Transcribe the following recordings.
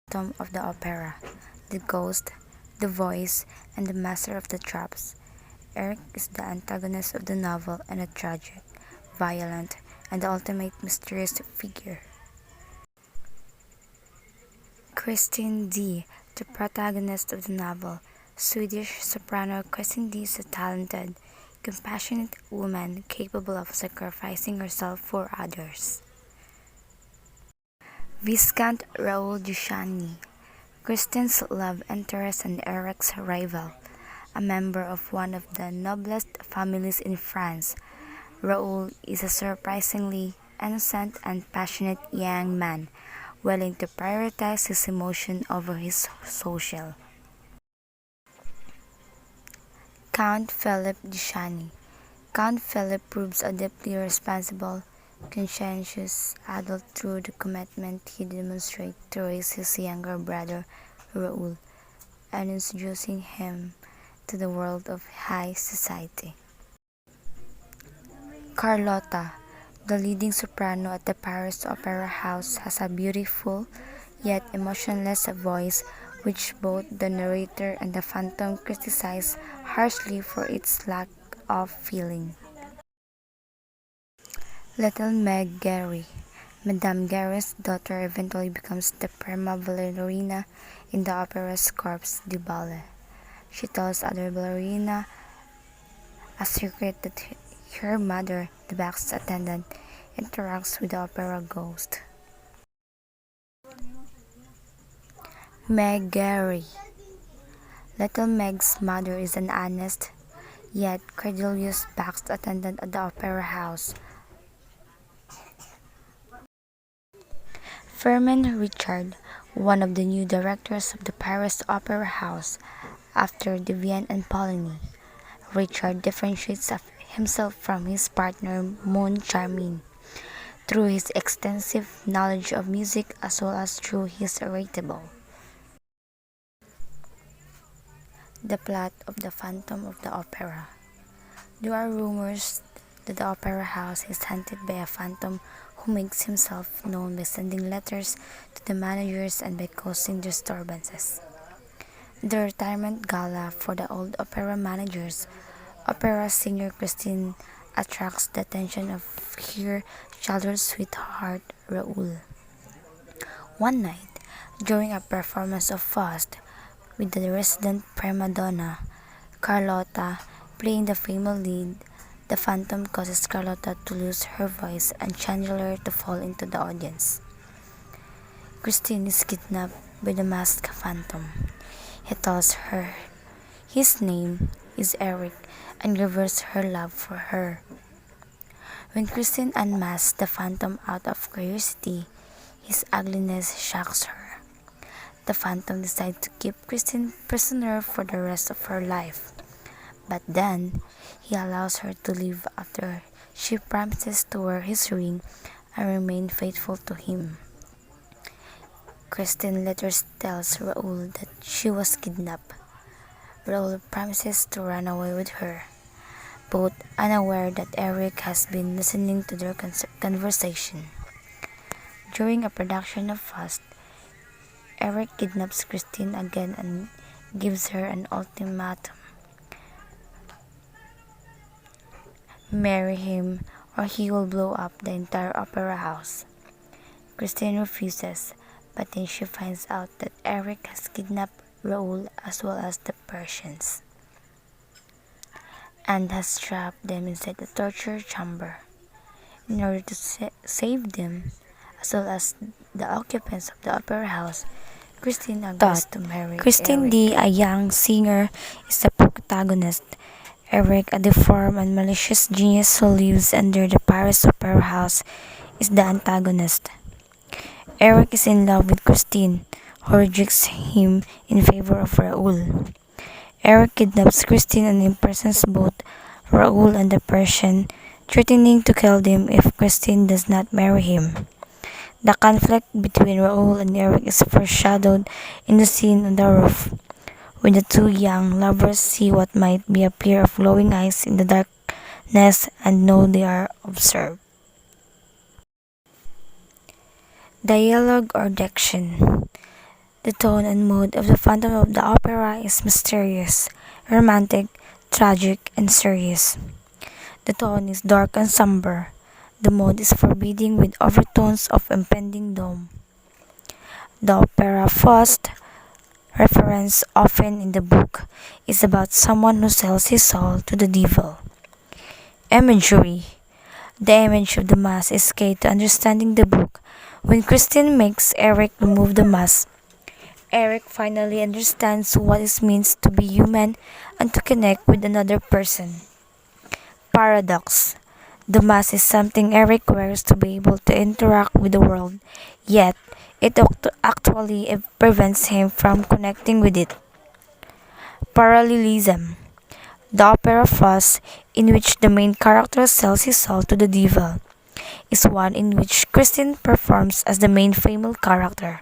Phantom of the Opera, the ghost, the voice, and the master of the traps. Eric is the antagonist of the novel and a tragic, violent, and the ultimate mysterious figure. Christine D., the protagonist of the novel, Swedish soprano Christine D. is a talented, compassionate woman capable of sacrificing herself for others. Viscount Raoul Duchesne, Christine's love interest and Eric's rival. A member of one of the noblest families in France, Raoul is a surprisingly innocent and passionate young man, willing to prioritize his emotion over his social. Count Philippe Duchesne. Count Philippe proves a deeply responsible, conscientious adult through the commitment he demonstrates to raise his younger brother, Raoul, and introducing him to the world of high society. Carlotta, the leading soprano at the Paris Opera House, has a beautiful yet emotionless voice which both the narrator and the phantom criticize harshly for its lack of feeling. Little Meg Gary. Madame Gary's daughter eventually becomes the prima ballerina in the opera's corps de ballet. She tells other ballerina a secret that her mother, the back's attendant, interacts with the opera ghost. Meg Gary. Little Meg's mother is an honest, yet credulous back's attendant at the opera house. Firmin Richard, one of the new directors of the Paris Opera House, after Devian and Poligny. Richard differentiates himself from his partner Moon Charmin through his extensive knowledge of music as well as through his irritable. The plot of The Phantom of the Opera. There are rumors that the opera house is haunted by a phantom who makes himself known by sending letters to the managers and by causing disturbances. The retirement gala for the old opera managers, opera singer Christine attracts the attention of her childhood sweetheart Raoul. One night, during a performance of Faust with the resident prima donna, Carlotta, playing the female lead, the phantom causes Carlotta to lose her voice and Chandelier to fall into the audience. Christine is kidnapped by the masked phantom. He tells her his name is Eric and reveals her love for her. When Christine unmasks the phantom out of curiosity, his ugliness shocks her. The phantom decides to keep Christine prisoner for the rest of her life. But then, he allows her to leave after she promises to wear his ring and remain faithful to him. Christine later tells Raoul that she was kidnapped. Raoul promises to run away with her, both unaware that Eric has been listening to their conversation. During a production of Faust, Eric kidnaps Christine again and gives her an ultimatum. Marry him or he will blow up the entire opera house. Christine refuses, but then she finds out that Eric has kidnapped Raoul as well as the Persians and has trapped them inside the torture chamber. In order to save them, as well as the occupants of the opera house, Christine agrees to marry Christine Eric. D., a young singer, is the protagonist. Eric, a deformed and malicious genius who lives under the Paris Opera House, is the antagonist. Eric is in love with Christine, who rejects him in favor of Raoul. Eric kidnaps Christine and imprisons both Raoul and the Persian, threatening to kill them if Christine does not marry him. The conflict between Raoul and Eric is foreshadowed in the scene on the roof, when the two young lovers see what might be a pair of glowing eyes in the darkness and know they are observed. Dialogue or diction. The tone and mood of the Phantom of the Opera is mysterious, romantic, tragic, and serious. The tone is dark and somber. The mood is forbidding with overtones of impending doom. The opera Faust, referenced often in the book, is about someone who sells his soul to the devil. Imagery. The image of the mask is key to understanding the book. When Christine makes Eric remove the mask, Eric finally understands what it means to be human and to connect with another person. Paradox. The mask is something Eric wears to be able to interact with the world, yet it actually prevents him from connecting with it. Parallelism. The opera Faust, in which the main character sells his soul to the devil, is one in which Christine performs as the main female character.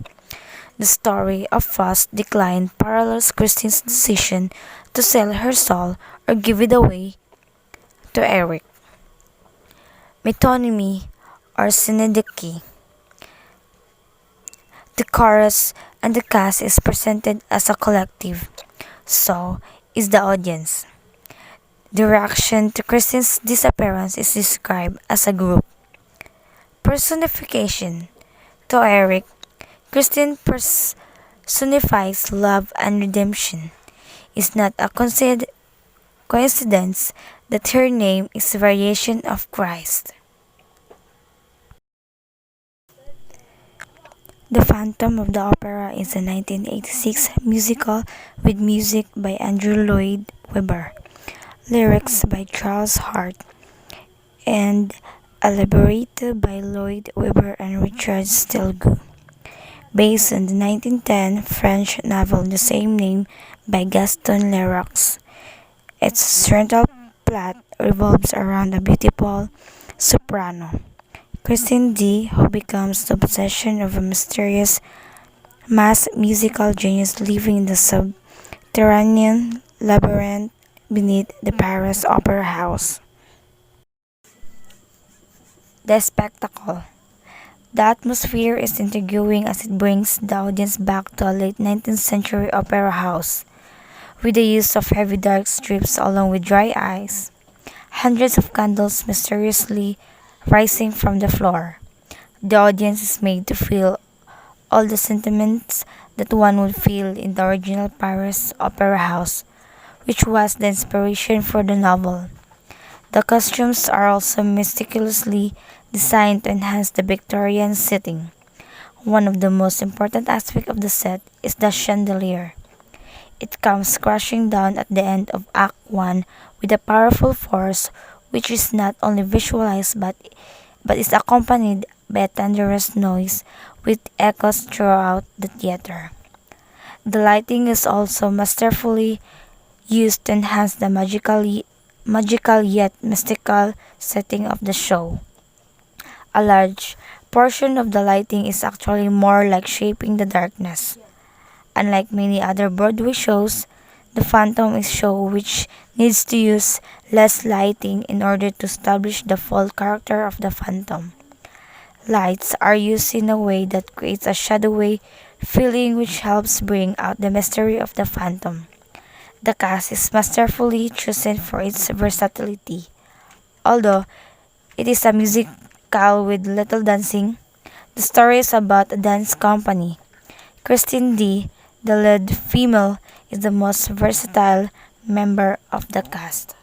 The story of Faust's decline parallels Christine's decision to sell her soul or give it away to Eric. Metonymy or synecdoche. The chorus and the cast is presented as a collective, so is the audience. The reaction to Christine's disappearance is described as a group. Personification. To Eric, Christine personifies love and redemption. It's not a coincidence that her name is a variation of Christ. The Phantom of the Opera is a 1986 musical with music by Andrew Lloyd Webber, lyrics by Charles Hart, and a libretto by Lloyd Webber and Richard Stilgoe, based on the 1910 French novel the same name by Gaston Leroux. Its central plot revolves around a beautiful soprano, Christine D., who becomes the obsession of a mysterious mass musical genius living in the subterranean labyrinth beneath the Paris Opera House. The spectacle. The atmosphere is intriguing as it brings the audience back to a late 19th century opera house, with the use of heavy dark strips along with dry ice, hundreds of candles mysteriously rising from the floor. The audience is made to feel all the sentiments that one would feel in the original Paris Opera House, which was the inspiration for the novel. The costumes are also meticulously designed to enhance the Victorian setting. One of the most important aspects of the set is the chandelier. It comes crashing down at the end of Act 1 with a powerful force which is not only visualized but is accompanied by a thunderous noise which echoes throughout the theater. The lighting is also masterfully used to enhance the magical yet mystical setting of the show. A large portion of the lighting is actually more like shaping the darkness. Unlike many other Broadway shows, the Phantom is a show which needs to use less lighting in order to establish the full character of the Phantom. Lights are used in a way that creates a shadowy feeling which helps bring out the mystery of the Phantom. The cast is masterfully chosen for its versatility. Although it is a musical with little dancing, the story is about a dance company. Christine D., the lead female, is the most versatile member of the cast.